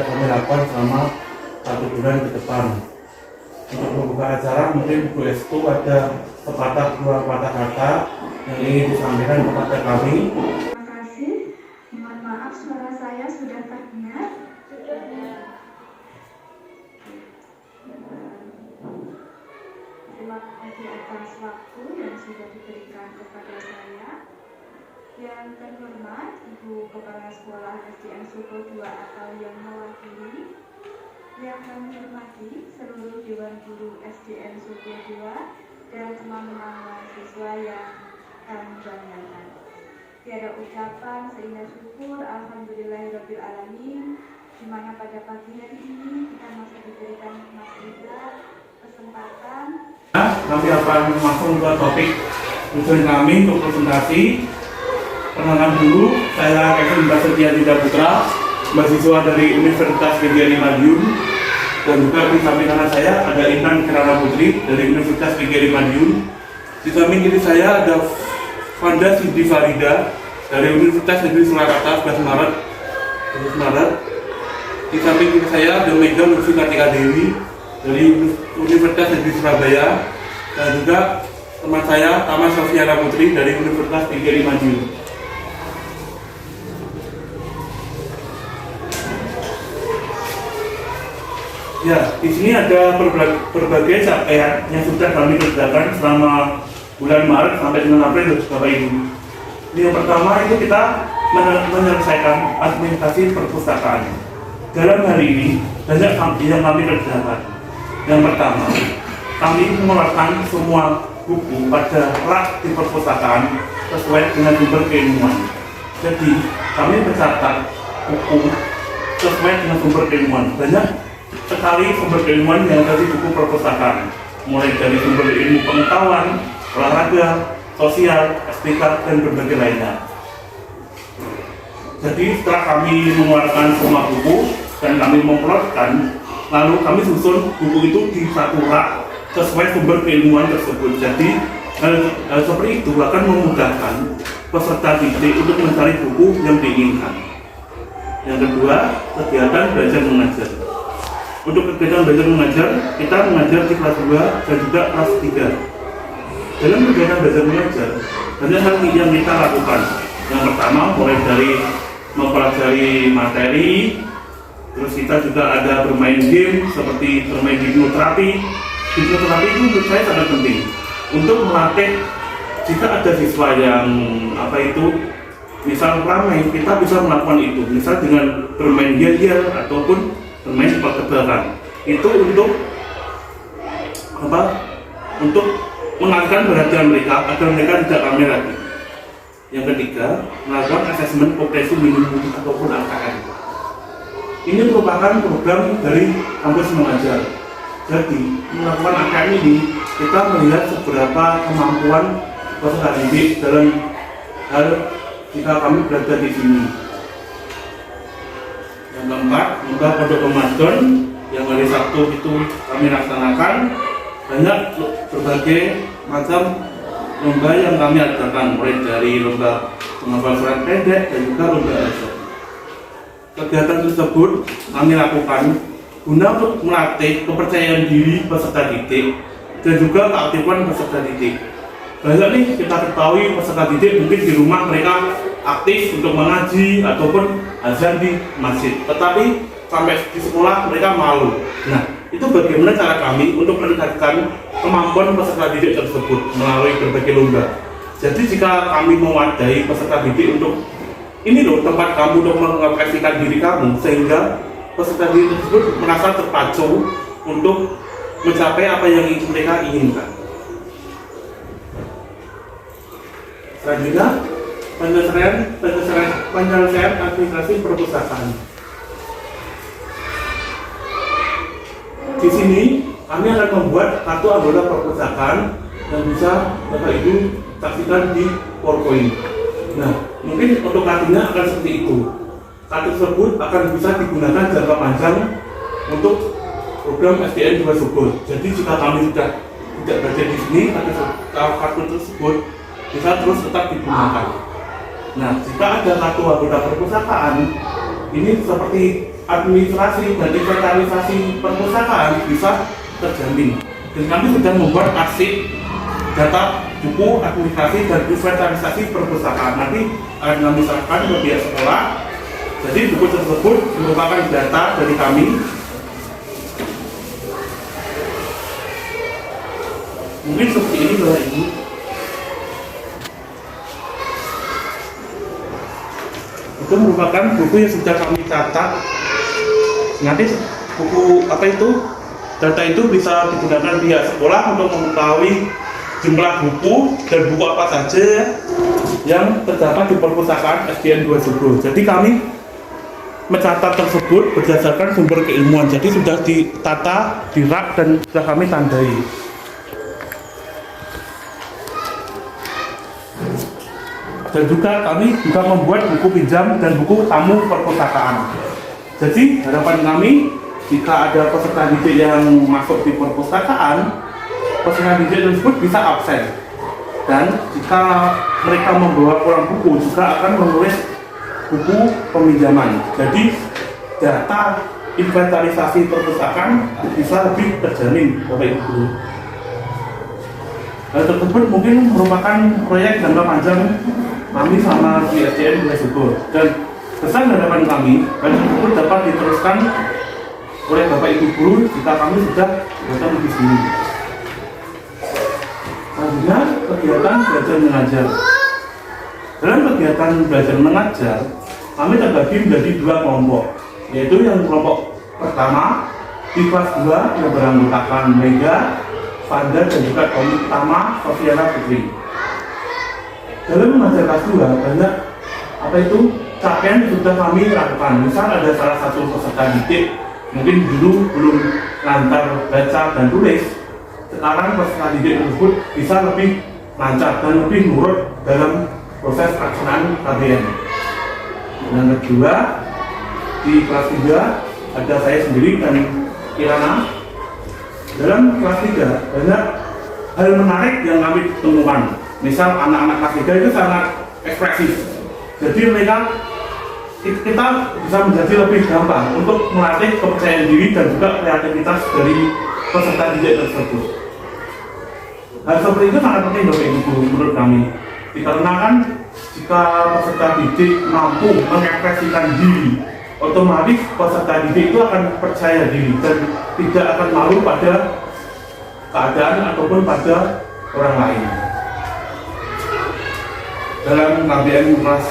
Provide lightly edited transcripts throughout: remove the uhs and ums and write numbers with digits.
kami lakukan selama 1 bulan ke depan. Untuk membuka acara mungkin Bu Estu ada sepatah dua patah kata yang ingin disampaikan kepada kami. Terima kasih. Mohon maaf suara saya sudah terdengar. Terima kasih atas waktu yang sudah diberikan kepada saya. Yang terhormat Ibu Kepala Sekolah SDN Suko 2 atau yang mewakili, yang kami hormati seluruh Dewan Guru SDN Suko 2 dan teman-teman mahasiswa yang kami banggakan. Tiada ucapan seindah syukur alhamdulillahirabbil alamin, di mana pada pagi hari ini kita masih diberikan nikmat juga kesempatan. Kami akan langsung ke topik tujuan kami untuk presentasi. Perkenalkan dulu, saya Kevin Basetia Dinda Putra, mahasiswa dari Universitas PGRI Madiun, dan juga di samping kanan saya ada Intan Kirana Putri dari Universitas PGRI Madiun. Di samping kiri saya ada Fanda Sidi Farida dari Universitas Negeri Surakarta 11 Maret. Di samping kiri saya ada Mega Lutfi Kartika Dewi dari Universitas Negeri Surabaya, dan juga teman saya Tama Sofiana Putri dari Universitas PGRI Madiun. Ya, di sini ada berbagai capaian yang sudah kami kerjakan selama bulan Maret sampai dengan April, Bapak Ibu. Yang pertama itu kita menyelesaikan administrasi perpustakaan. Dalam hari ini banyak yang kami kerjakan. Yang pertama, kami mengeluarkan semua buku pada rak di perpustakaan sesuai dengan sumber keilmuan. Jadi kami mencatat buku sesuai dengan sumber keilmuan. Banyak sekali sumber keilmuan yang ada di buku perpustakaan, mulai dari sumber ilmu pengetahuan, olahraga, sosial, estetika, dan berbagai lainnya. Jadi setelah kami mengeluarkan semua buku dan kami memplotkan, lalu kami susun buku itu di satu rak sesuai sumber keilmuan tersebut. Jadi hal seperti itu akan memudahkan peserta didik untuk mencari buku yang diinginkan. Yang kedua, kegiatan belajar mengajar. Untuk kegiatan belajar mengajar, kita mengajar di kelas 2 dan juga kelas 3. Dalam kegiatan belajar mengajar, banyak hal yang kita lakukan. Yang pertama, mulai dari mempelajari materi, terus kita juga ada bermain game seperti bermain hipnoterapi. Hipnoterapi itu menurut saya sangat penting untuk melatih jika ada siswa yang misal ramai, kita bisa melakukan itu, misal dengan bermain yel-yel ataupun bermain tebak-tebakan. Itu untuk mengalihkan perhatian mereka agar mereka tidak ramai lagi. Yang ketiga, melakukan asesmen kompetensi minimum ataupun AKM. Ini merupakan program dari kampus mengajar. Jadi melakukan AKM ini kita melihat seberapa kemampuan peserta didik dalam hal jika kami berada di sini. Yang keempat, lomba pondok Ramadan yang hari Sabtu itu kami laksanakan. Banyak berbagai macam lomba yang kami adakan, mulai dari lomba menghafal surat pendek dan juga lomba azan. Kegiatan tersebut kami lakukan guna untuk melatih kepercayaan diri peserta didik dan juga keaktifan peserta didik. Banyak nih kita ketahui peserta didik mungkin di rumah mereka aktif untuk mengaji ataupun azan di masjid, tetapi sampai di sekolah mereka malu. Nah, itu bagaimana cara kami untuk meningkatkan kemampuan peserta didik tersebut melalui berbagai lomba. Jadi jika kami mewadahi peserta didik untuk ini loh tempat kamu untuk mengekspresikan diri kamu, sehingga peserta didik tersebut merasa terpacu untuk mencapai apa yang mereka inginkan. Selanjutnya, penyelesaian administrasi perpustakaan. Di sini kami akan membuat kartu anggota perpustakaan yang bisa Bapak Ibu saksikan di PowerPoint. Nah, mungkin untuk kartunya akan seperti itu. Kartu tersebut akan bisa digunakan jangka panjang untuk program SDN 2 Suko. Jadi jika kami sudah tidak berada di sini, kartu tersebut bisa terus tetap digunakan. Nah, jika ada kartu anggota perpustakaan, ini seperti administrasi dan inventarisasi perpustakaan bisa terjamin. Dan kami sedang membuat arsip data buku administrasi dan inventarisasi perpustakaan. Nanti akan kami serahkan ke pihak sekolah. Jadi buku tersebut merupakan data dari kami. Mungkin seperti ini Bapak Ibu. Itu merupakan buku yang sudah kami catat. Nanti buku apa itu? Data itu bisa digunakan pihak sekolah untuk mengetahui jumlah buku dan buku apa saja yang terdapat di perpustakaan SDN 2 Sugo. Jadi kami mencatat tersebut berdasarkan sumber keilmuan. Jadi sudah ditata, di-rak dan sudah kami tandai. Dan juga kami juga membuat buku pinjam dan buku tamu perpustakaan. Jadi harapan kami jika ada peserta didik yang masuk di perpustakaan, peserta didik tersebut bisa absen. Dan jika mereka membawa pulang buku juga akan menulis buku peminjaman. Jadi data inventarisasi perpustakaan bisa lebih terjamin Bapak Ibu. Hal tersebut mungkin merupakan proyek jangka panjang kami sama di SDN 2 Sugo, dan pesan harapan kami hal tersebut dapat diteruskan oleh Bapak Ibu guru jika kami sudah datang di sini. Selanjutnya kegiatan belajar mengajar. Dalam kegiatan belajar mengajar kami terbagi menjadi dua kelompok, yaitu yang kelompok pertama di kelas 2 yang beranggotakan Mega, Fanda dan juga Tommy Tama, Sofiana Putri. Dalam mengajar kelas 2 banyak capaian yang sudah kami lakukan. Misal ada salah satu peserta didik mungkin dulu belum lancar baca dan tulis, sekarang peserta didik tersebut bisa lebih lancar dan lebih nurut dalam proses pelaksanaan KBM. Yang kedua, di kelas 3 ada saya sendiri dan Kirana. Dalam kelas 3 banyak hal menarik yang kami temukan. Misal anak-anak kelas 3 itu sangat ekspresif. Jadi kita bisa menjadi lebih gampang untuk melatih kepercayaan diri dan juga kreativitas dari peserta didik tersebut. Hal seperti itu sangat penting Bapak Ibu menurut kami. Dikarenakan jika peserta didik mampu mengekspresikan diri, otomatis peserta didik itu akan percaya diri dan tidak akan malu pada keadaan ataupun pada orang lain. Dalam KBM kelas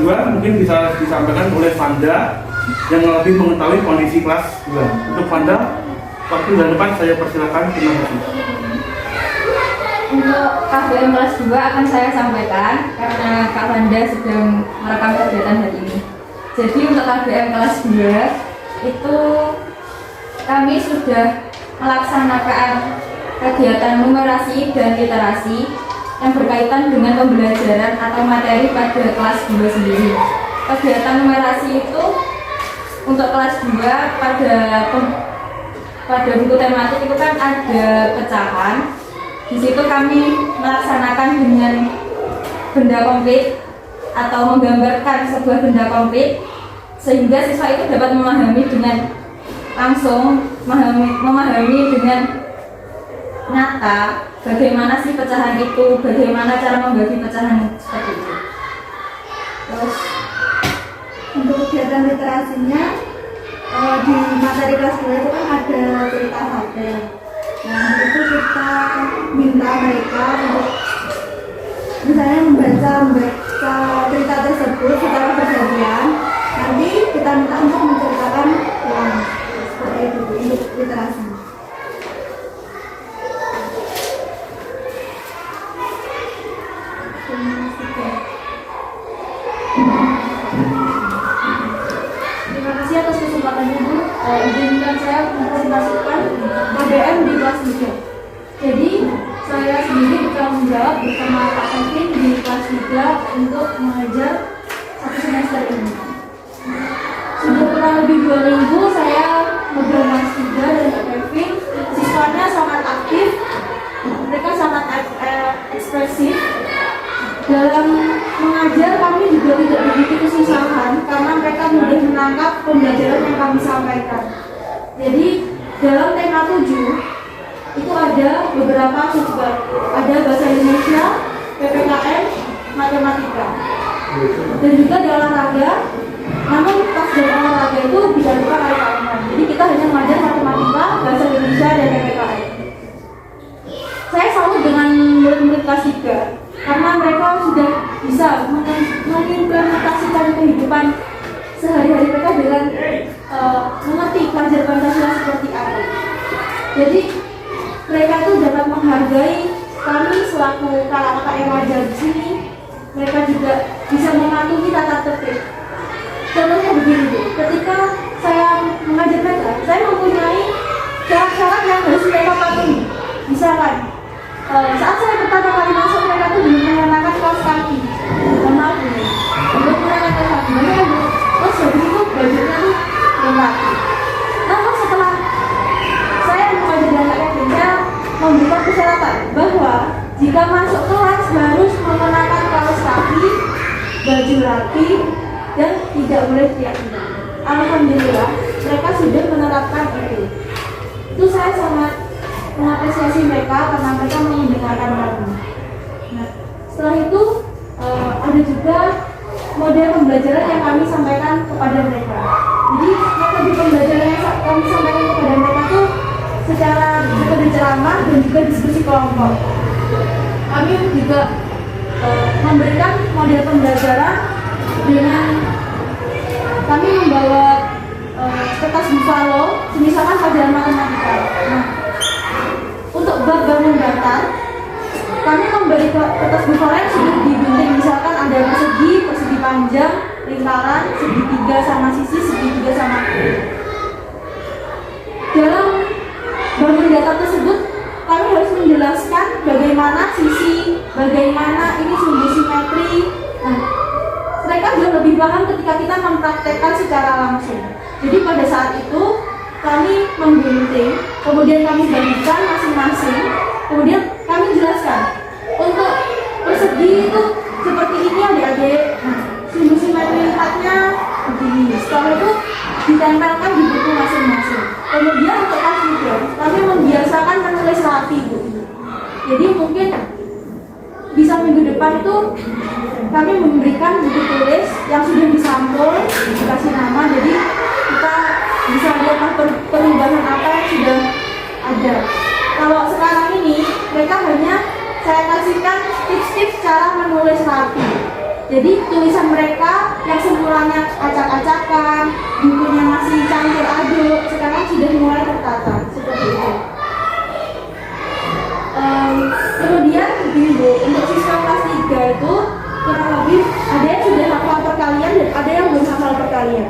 2 mungkin bisa disampaikan oleh Fanda yang lebih mengetahui kondisi kelas 2. Untuk Fanda, waktu dan depan saya persilakan. Terima kasih. Untuk KBM kelas 2 akan saya sampaikan karena Kak Fanda sedang merekam kegiatan hari ini. Jadi untuk KBM kelas 2 itu kami sudah melaksanakan kegiatan numerasi dan literasi yang berkaitan dengan pembelajaran atau materi pada kelas 2 sendiri. Kegiatan numerasi itu untuk kelas 2 pada buku tematik itu kan ada pecahan. Di situ kami melaksanakan dengan benda komplit atau menggambarkan sebuah benda komplit sehingga siswa itu dapat memahami dengan langsung, memahami dengan nyata bagaimana sih pecahan itu, bagaimana cara membagi pecahan seperti itu. Terus untuk kegiatan literasinya di materi kelas 2 itu kan ada cerita fabel. Nah itu kita minta mereka untuk misalnya membaca cerita tersebut secara bergantian. Nanti kita minta untuk menceritakan ulang seperti itu untuk literasi. Terima kasih atas kesempatannya Bu. Izinkan saya mempresentasikan KBM di kelas 3. Jadi saya sendiri bertanggung jawab bersama Pak Kevin di kelas 3 untuk mengajar satu semester ini. Sudah kurang lebih 2 minggu saya megang kelas 3 dan Pak Kevin. Siswanya sangat aktif, mereka sangat ekspresif. Dalam mengajar kami mudah menangkap pembelajaran yang kami sampaikan. Jadi dalam tema 7 itu ada beberapa siswa, ada bahasa Indonesia, PPKN, matematika, dan juga di olahraga. Namun pas dari olahraga itu digantikan oleh KMN. Jadi kita hanya mengajar matematika, bahasa Indonesia, dan PPKN. Saya salut dengan murid-murid kelas 3 karena mereka sudah bisa mengimplementasikan kehidupan sehari-hari mereka dengan mengerti pelajaran Pancasila seperti apa. Jadi mereka itu dapat menghargai kami selaku kakak-kakak yang wajar di sini. Mereka juga bisa mematuhi tata tertib. Contohnya begini Bu, ketika saya mengajar mereka, saya mempunyai syarat-syarat yang harus mereka patuhi. Misalkan saat saya pertama kali masuk, mereka tuh belum mengenakan kaos kaki. Mohon maaf ini, belum mengenakan kaos kaki. Mereka terus habis itu bajunya tuh lengkap. Namun setelah saya mengajar anak yatim, saya memberikan persyaratan bahwa jika masuk kelas harus mengenakan kaos kaki, baju rapi, dan tidak boleh teriak-teriak. Alhamdulillah mereka sudah menerapkan itu. Itu saya sangat mengapresiasi mereka karena mereka mendengarkan kami. Nah, setelah itu ada juga model pembelajaran yang kami sampaikan kepada mereka. Jadi metode pembelajaran yang kami sampaikan kepada mereka itu secara metode ceramah dan juga diskusi kelompok. Kami juga memberikan model pembelajaran dengan kami membawa kertas buffalo, misalkan pelajaran matematika. Nah, untuk bab bangun datar, kami memberi kertas buffalo yang sudah digunting, misalkan ada persegi panjang, lingkaran, segitiga sama sisi, segitiga sama kiri. Dalam bangun datar tersebut, kami harus menjelaskan bagaimana sisi, bagaimana ini sumbu simetri. Nah, mereka juga lebih paham ketika kita mempraktekkan secara langsung. Jadi pada saat itu kami menggunting, kemudian kami bagikan masing-masing, kemudian kami jelaskan untuk persegi itu seperti ini adik-adik. Nah, sumbu simetri lihatnya begini. Setelah itu ditempelkan di buku masing-masing. Kemudian untuk kelas 3 kami membiasakan menulis rapi Bu. Jadi mungkin bisa minggu depan itu kami memberikan buku tulis yang sudah disampul, dikasih nama, jadi kita bisa lihat perubahan apa yang sudah ada. Kalau sekarang ini mereka hanya saya kasihkan tips-tips cara menulis rapi. Jadi tulisan mereka yang semulanya acak-acakan, bukunya masih campur aduk, sekarang sudah mulai tertata seperti itu. Kemudian begini Bu, untuk siswa kelas 3 itu kurang lebih ada yang sudah hafal perkalian dan ada yang belum hafal perkalian.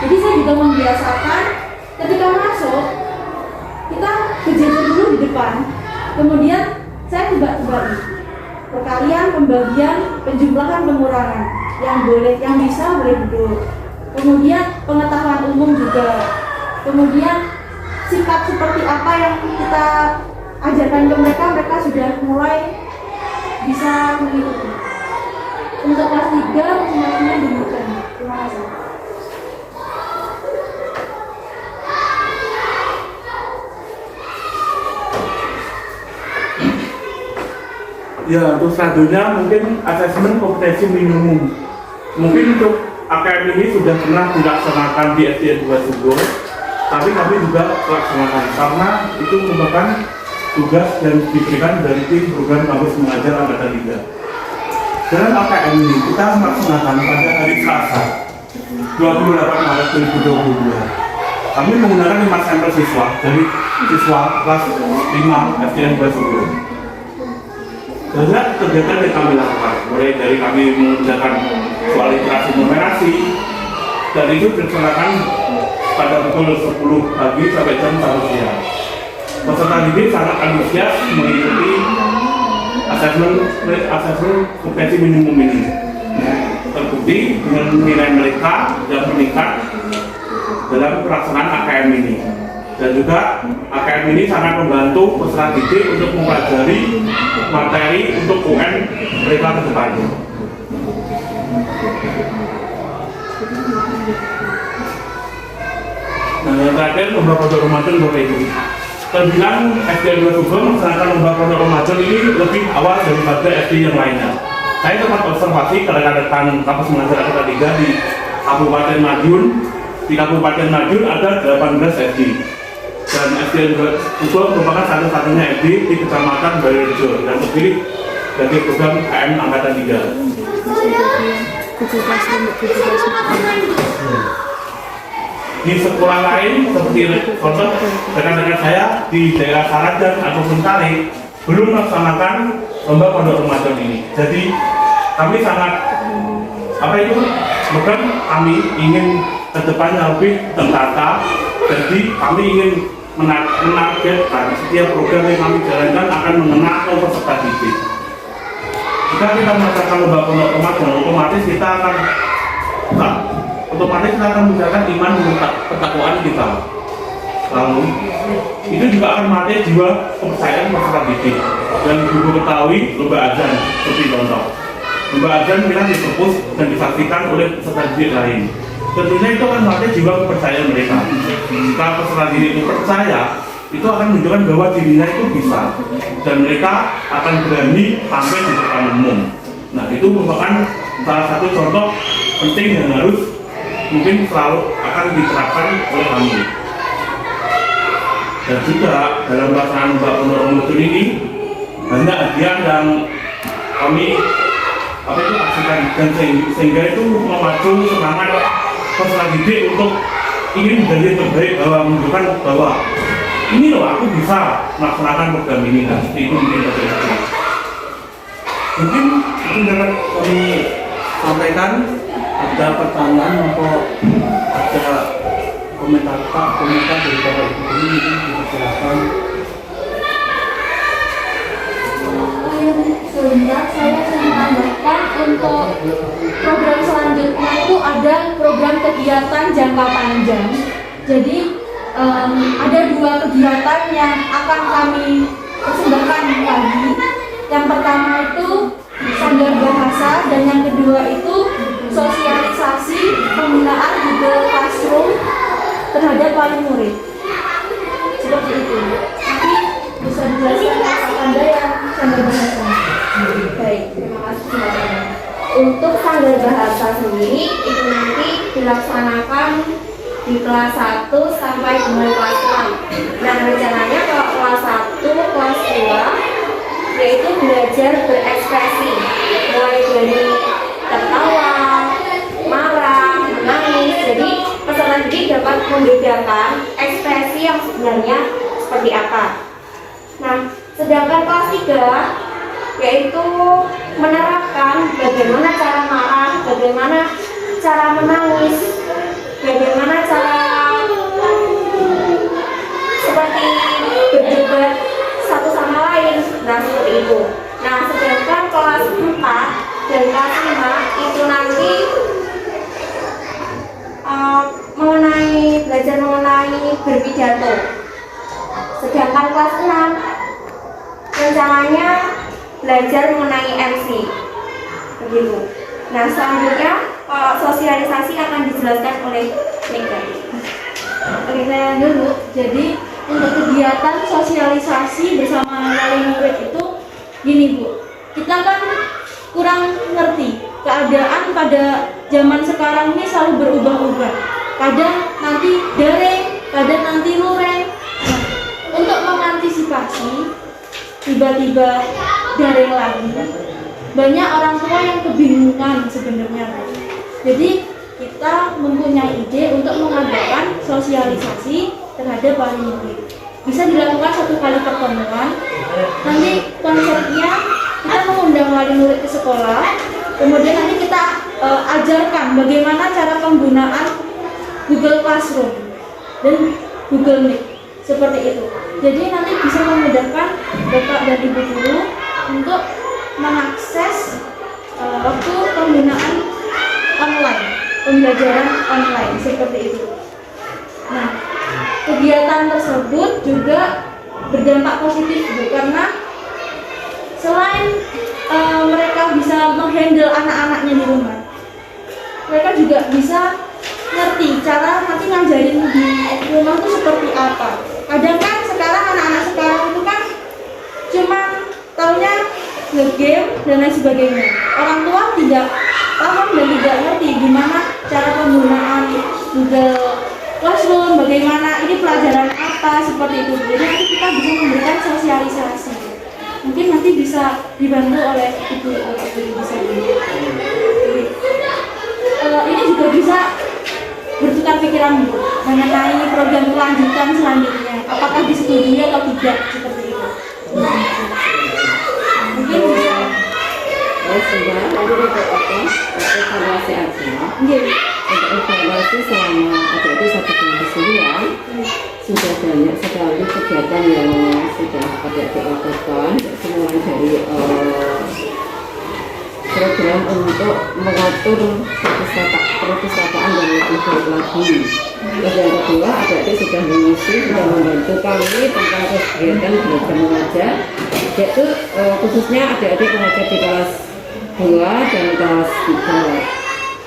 Jadi saya juga membiasakan ketika masuk kita berjajar dulu di depan, kemudian saya tebak-tebakin perkalian, pembagian, penjumlahan, pengurangan, yang bisa boleh duduk. Kemudian pengetahuan umum juga. Kemudian sikap seperti apa yang kita ajarkan ke mereka, mereka sudah mulai bisa mengikuti. Untuk kelas 3 semuanya demikian. Terima kasih. Ya, untuk selanjutnya mungkin asesmen kompetensi minimum. Mungkin untuk AKM ini sudah pernah dilaksanakan di SDN 2 Sumber, tapi kami juga laksanakan karena itu merupakan tugas dan diberikan dari tim program kampus mengajar angkatan 3. Dalam AKM ini kita melaksanakan pada hari Selasa 28 Maret 2022. Kami menggunakan 5 sampel siswa dari siswa kelas 5 SDN 2 Sumber. Banyak kegiatan yang kami lakukan, mulai dari kami mengerjakan soal literasi numerasi, dan itu dilaksanakan pada pukul 10 pagi sampai jam 1 siang. Peserta didik sangat antusias mengikuti asesmen kompetensi minimum ini. Terbukti dengan nilai mereka yang meningkat dalam pelaksanaan AKM ini. Dan juga AKM ini sangat membantu peserta didik untuk mempelajari materi untuk UN mereka ke depannya. terakhir lomba pondok Ramadan Bapak Ibu. Terbilang SDN 2 Sugeng melaksanakan lomba pondok Ramadan ini lebih awal daripada SD yang lainnya. Saya sempat observasi rekan-rekan kampus mengajar Akademika 3 di Kabupaten Madiun. Di Kabupaten Madiun ada 18 SD. Dan SDN 2 Sugeng merupakan satu-satunya SD di Kecamatan Bayorejo dan terpilih dari program KM Angkatan 3. Di sekolah lain seperti contoh rekan-rekan saya di daerah Sarajan ataupun Kali belum melaksanakan lomba pondok Ramadan ini. Jadi kami sangat bukan kami ingin kedepannya lebih tertata. Jadi kami ingin menargetkan setiap program yang kami jalankan akan mengena peserta didik. Jika kita melaksanakan lomba pondok Ramadan, otomatis kita akan menjaga iman dan ketakwaan kita. Lalu itu juga akan melatih jiwa kepercayaan peserta didik. Dan ibu ketahui lomba azan seperti contoh. Lomba azan kita dipupus dan disaksikan oleh peserta didik lain. Tentunya itu akan melatih jiwa kepercayaan mereka. Jika peserta didik itu percaya, itu akan menunjukkan bahwa dirinya itu bisa dan mereka akan berani tampil di depan umum. Nah, itu merupakan salah satu contoh penting yang harus mungkin selalu akan diterapkan oleh kami. Dan juga dalam pelaksanaan lomba pondok Ramadan ini banyak hadiah yang kami aksikan dan sehingga itu memacu semangat peserta didik untuk ingin menjadi terbaik, bahwa menunjukkan bahwa ini loh aku bisa melaksanakan program ini. Nah, itu mungkin saja. Mungkin itu dapat kami sampaikan. Ada pertanyaan atau ada komentar dari Bapak Ibu ini dijelaskan. Sebentar saya menambahkan untuk program selanjutnya itu ada program kegiatan jangka panjang. Jadi ada 2 kegiatan yang akan kami persembahkan lagi. Yang pertama itu sanggar bahasa dan yang kedua itu sosialisasi penggunaan Google Classroom terhadap wali murid. Seperti itu. Nanti bisa dijelaskan Pak Anda yang sanggar bahasa. Baik, terima kasih. Untuk sanggar bahasa sendiri itu nanti dilaksanakan di kelas 1 sampai dengan kelas 6. Dan rencananya kalau kelas 1, kelas 2 yaitu belajar berekspresi, mulai dari tertawa, marah, menangis. Jadi peserta didik dapat membedakan ekspresi yang sebenarnya seperti apa. Nah, sedangkan kelas 3 yaitu menerapkan bagaimana cara marah, bagaimana cara menangis, bagaimana cara seperti berdebat satu sama lain. Nah, seperti itu. Nah, sedangkan kelas 4 dan kelas 5 itu nanti belajar mengenai berpidato. Sedangkan kelas 6 rencananya belajar mengenai MC. Begitu. Nah, selanjutnya sosialisasi akan dijelaskan oleh Nika. Oke, saya dulu. Jadi untuk kegiatan sosialisasi bersama wali murid itu gini Bu, kita kan kurang ngerti keadaan pada zaman sekarang ini selalu berubah-ubah. Kadang nanti daring, kadang nanti luring. Nah, untuk mengantisipasi tiba-tiba daring lagi, banyak orang tua yang kebingungan sebenarnya. Jadi kita mempunyai ide untuk mengadakan sosialisasi terhadap wali murid. Bisa dilakukan 1 kali pertemuan. Nanti konsepnya kita mengundang wali murid ke sekolah, kemudian nanti kita ajarkan bagaimana cara penggunaan Google Classroom dan Google Meet seperti itu. Jadi nanti bisa memudahkan Bapak dan Ibu guru untuk mengakses waktu penggunaan online, pembelajaran online seperti itu. Nah, kegiatan tersebut juga berdampak positif Bu, karena selain mereka bisa menghandle anak-anaknya di rumah, mereka juga bisa ngerti cara nanti ngajarin di rumah sekolah itu seperti apa. Kadang kan sekarang anak-anak sekarang itu kan cuma taunya nge-game dan lain sebagainya. Orang tua tidak paham dan tidak ngerti gimana cara penggunaan Google Classroom, bagaimana ini pelajaran apa, seperti itu. Jadi nanti kita bisa memberikan sosialisasi. Mungkin nanti bisa dibantu oleh ibu bisa ini juga bisa bertukar pikiran mengenai program kelanjutan selanjutnya. Apakah disetujui atau tidak seperti itu. Mungkin bisa. Sudah, tadi untuk apa? Evaluasi aja. Untuk evaluasi selama ada itu 1 bulan di sini ya, sudah banyak sekali kegiatan yang sudah adik-adik lakukan, mulai dari program untuk mengatur perpustakaan yang lebih baik lagi. Terus yang kedua, adik-adik sudah mengisi, sudah membantu kami tentang kegiatan belajar mengajar, yaitu khususnya adik-adik mengajar di kelas 2 dan kelas 3.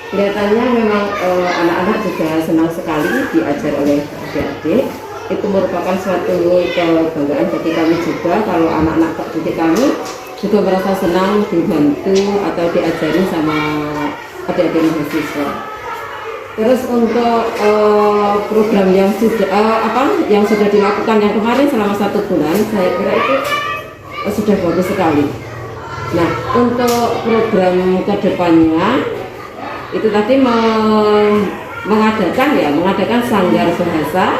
Kelihatannya memang anak-anak juga senang sekali diajar oleh adik-adik. Itu merupakan suatu kebanggaan bagi kami juga kalau anak-anak didik kami juga merasa senang dibantu atau diajari sama adik-adik mahasiswa. Terus untuk program yang sudah dilakukan yang kemarin selama 1 bulan, saya kira itu sudah bagus sekali. Nah, untuk program kedepannya itu tadi mengadakan sanggar bahasa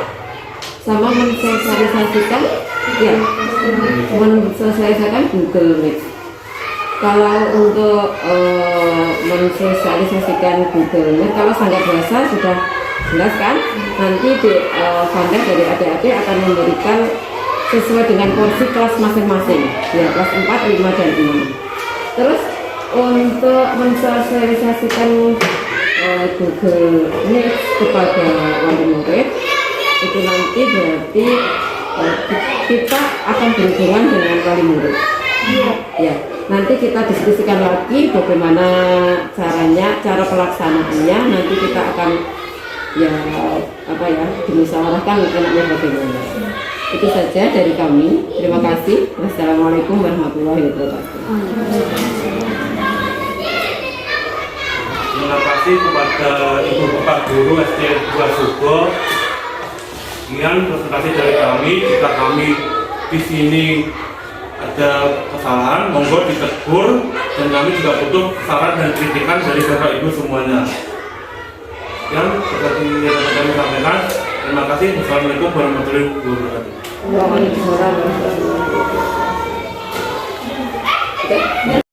sama mensosialisasikan Google Meet. Kalau untuk mensosialisasikan Google Meet, kalau sanggar bahasa sudah jelas kan, nanti di Fanda dari adik-adik akan memberikan sesuai dengan porsi kelas masing-masing, ya kelas 4, 5, dan 6. Terus untuk mensosialisasikan Google Meet kepada wali murid itu nanti berarti kita akan berhubungan dengan wali murid. Ya, nanti kita diskusikan lagi bagaimana caranya, cara pelaksanaannya. Nanti kita akan dimusyawarahkan enaknya bagaimana. Itu saja dari kami. Terima kasih. Wassalamualaikum warahmatullahi wabarakatuh. Terima kasih kepada Ibu Bapak Guru SD 2 Sugo. Sekian presentasi dari kami. Jika kami di sini ada kesalahan, monggo ditegur, dan kami juga butuh saran dan kritikan dari Bapak Ibu semuanya. Yang seperti yang kami sampaikan, terima kasih. Wassalamualaikum warahmatullahi wabarakatuh. Waalaikumsalam warahmatullahi wabarakatuh.